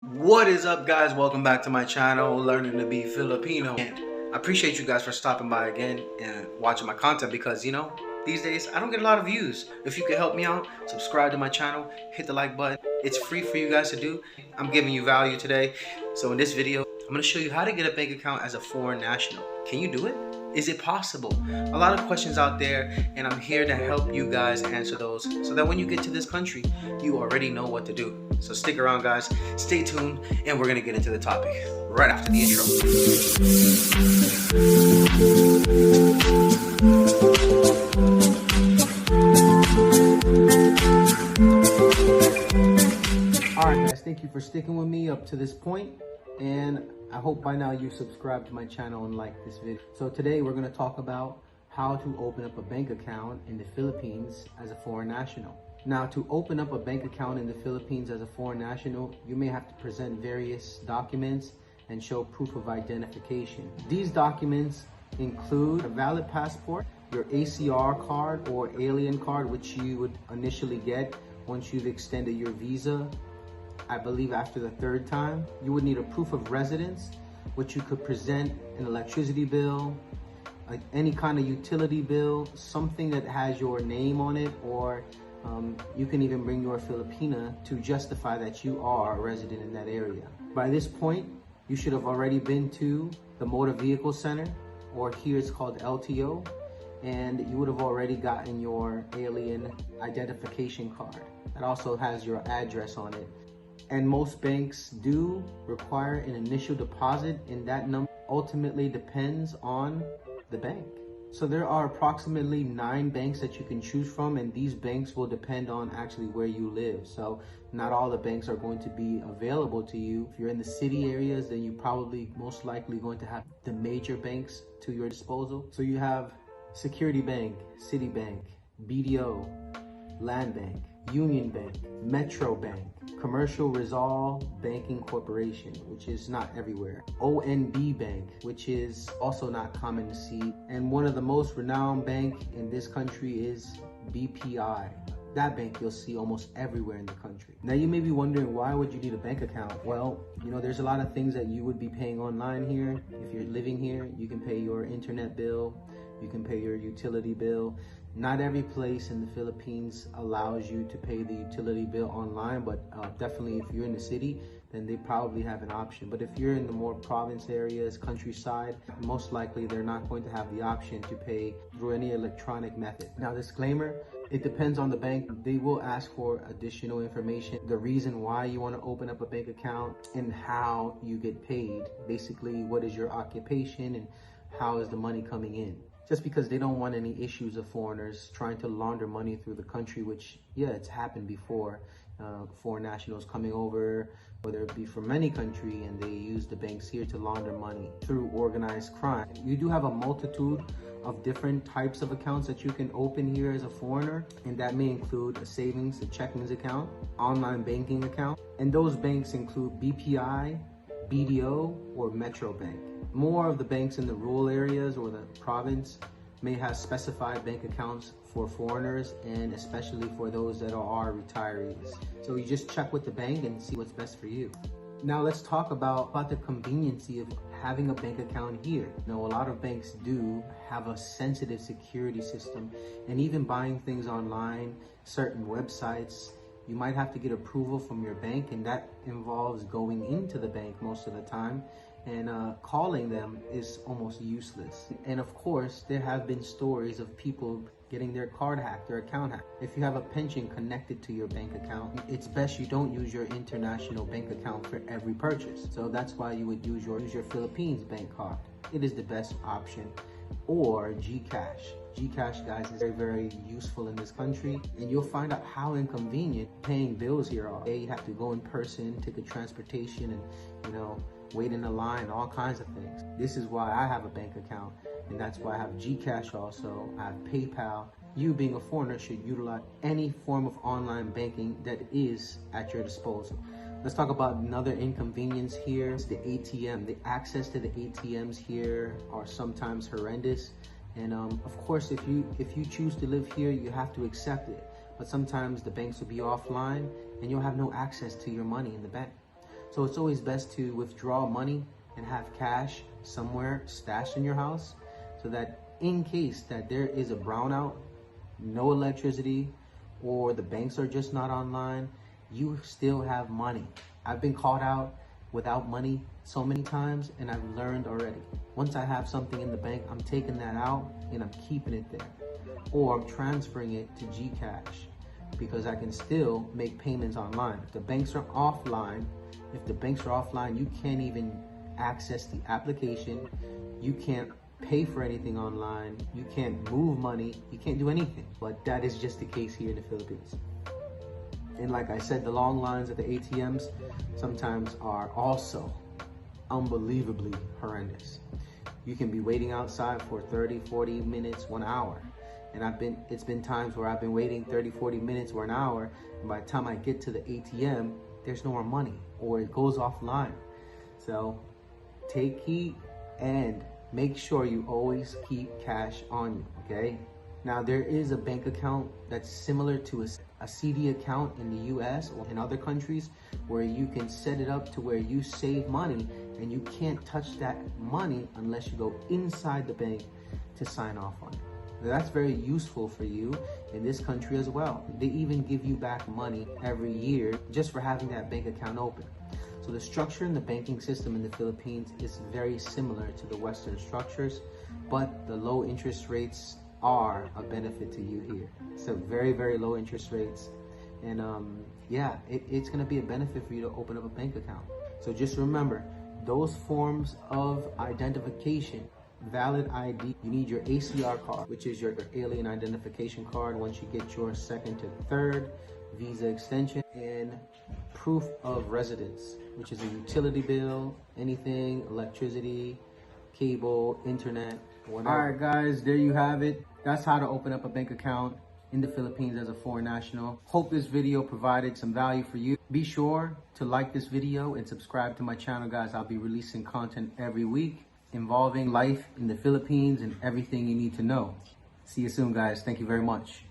What is up, guys? Welcome back to my channel, Learning to Be Filipino. And I appreciate you guys for stopping by again and watching my content because, these days I don't get a lot of views. If you could help me out, subscribe to my channel, hit the like button. It's free for you guys to do. I'm giving you value today. So in this video, I'm going to show you how to get a bank account as a foreign national. Can you do it? Is it possible? A lot of questions out there, and I'm here to help you guys answer those so that when you get to this country, you already know what to do. So stick around, guys. Stay tuned, and we're going to get into the topic right after the intro. Alright, guys, thank you for sticking with me up to this point, and I hope by now you subscribed to my channel and liked this video. So today we're going to talk about how to open up a bank account in the Philippines as a foreign national. Now, to open up a bank account in the Philippines as a foreign national, you may have to present various documents and show proof of identification. These documents include a valid passport, your ACR card or alien card, which you would initially get once you've extended your visa. I believe after the third time. You would need a proof of residence, which you could present an electricity bill, like any kind of utility bill, something that has your name on it, or you can even bring your Filipina to justify that you are a resident in that area. By this point, you should have already been to the Motor Vehicle Center, or here it's called LTO, and you would have already gotten your alien identification card. That also has your address on it. And most banks do require an initial deposit, and that number ultimately depends on the bank. So there are approximately 9 banks that you can choose from, and these banks will depend on actually where you live. So not all the banks are going to be available to you. If you're in the city areas, then you probably most likely going to have the major banks to your disposal. So you have Security Bank, Citibank, BDO, Land Bank, Union Bank, Metro Bank, Commercial Resolve Banking Corporation, which is not everywhere, ONB Bank, which is also not common to see, and one of the most renowned bank in this country is BPI. That bank you'll see almost everywhere in the country. Now you may be wondering, why would you need a bank account? Well, there's a lot of things that you would be paying online here. If you're living here, you can pay your internet bill, you can pay your utility bill. Not every place in the Philippines allows you to pay the utility bill online, but definitely if you're in the city, then they probably have an option. But if you're in the more province areas, countryside, most likely they're not going to have the option to pay through any electronic method. Now, disclaimer, it depends on the bank. They will ask for additional information, the reason why you want to open up a bank account and how you get paid. Basically, what is your occupation and how is the money coming in? Just because they don't want any issues of foreigners trying to launder money through the country, which, yeah, it's happened before. Foreign nationals coming over, whether it be from any country, and they use the banks here to launder money through organized crime. You do have a multitude of different types of accounts that you can open here as a foreigner, and that may include a savings, a checkings account, online banking account, and those banks include BPI, BDO, or Metro Bank. More of the banks in the rural areas or the province may have specified bank accounts for foreigners, and especially for those that are retirees. So you just check with the bank and see what's best for you. Now let's talk about the conveniency of having a bank account here. A lot of banks do have a sensitive security system, and even buying things online, certain websites, you might have to get approval from your bank, and that involves going into the bank most of the time, and calling them is almost useless. And of course, there have been stories of people getting their card hacked, their account hacked. If you have a pension connected to your bank account, it's best you don't use your international bank account for every purchase. So that's why you would use your Philippines bank card. It is the best option. Or GCash. GCash, guys, is very, very useful in this country, and you'll find out how inconvenient paying bills here are. You have to go in person, take a transportation, and wait in a line, all kinds of things. This is why I have a bank account, and that's why I have GCash also. I have PayPal. You, being a foreigner, should utilize any form of online banking that is at your disposal. Let's talk about another inconvenience here. It's the ATM. The access to the ATMs here are sometimes horrendous. And of course, if you choose to live here, you have to accept it. But sometimes the banks will be offline and you'll have no access to your money in the bank. So it's always best to withdraw money and have cash somewhere stashed in your house, so that in case that there is a brownout, no electricity, or the banks are just not online, you still have money. I've been caught out without money so many times, and I've learned already. Once I have something in the bank, I'm taking that out and I'm keeping it there. Or I'm transferring it to Gcash, because I can still make payments online. If the banks are offline, you can't even access the application. You can't pay for anything online. You can't move money. You can't do anything. But that is just the case here in the Philippines. And like I said, the long lines at the ATMs sometimes are also unbelievably horrendous. You can be waiting outside for 30, 40 minutes, 1 hour. And it's been times where I've been waiting 30, 40 minutes or an hour, and by the time I get to the ATM, there's no more money, or it goes offline. So take heed and make sure you always keep cash on you, okay? Now, there is a bank account that's similar to a CD account in the US or in other countries, where you can set it up to where you save money and you can't touch that money unless you go inside the bank to sign off on it. Now, that's very useful for you in this country as well. They even give you back money every year just for having that bank account open. So the structure in the banking system in the Philippines is very similar to the Western structures, but the low interest rates are a benefit to you here. So very, very low interest rates. And it's gonna be a benefit for you to open up a bank account. So just remember, those forms of identification, valid ID, you need your ACR card, which is your alien identification card once you get your second to third visa extension, and proof of residence, which is a utility bill, anything, electricity, cable, internet, whatever. All right, guys, there you have it. That's how to open up a bank account in the Philippines as a foreign national. Hope this video provided some value for you. Be sure to like this video and subscribe to my channel, guys. I'll be releasing content every week involving life in the Philippines and everything you need to know. See you soon, guys. Thank you very much.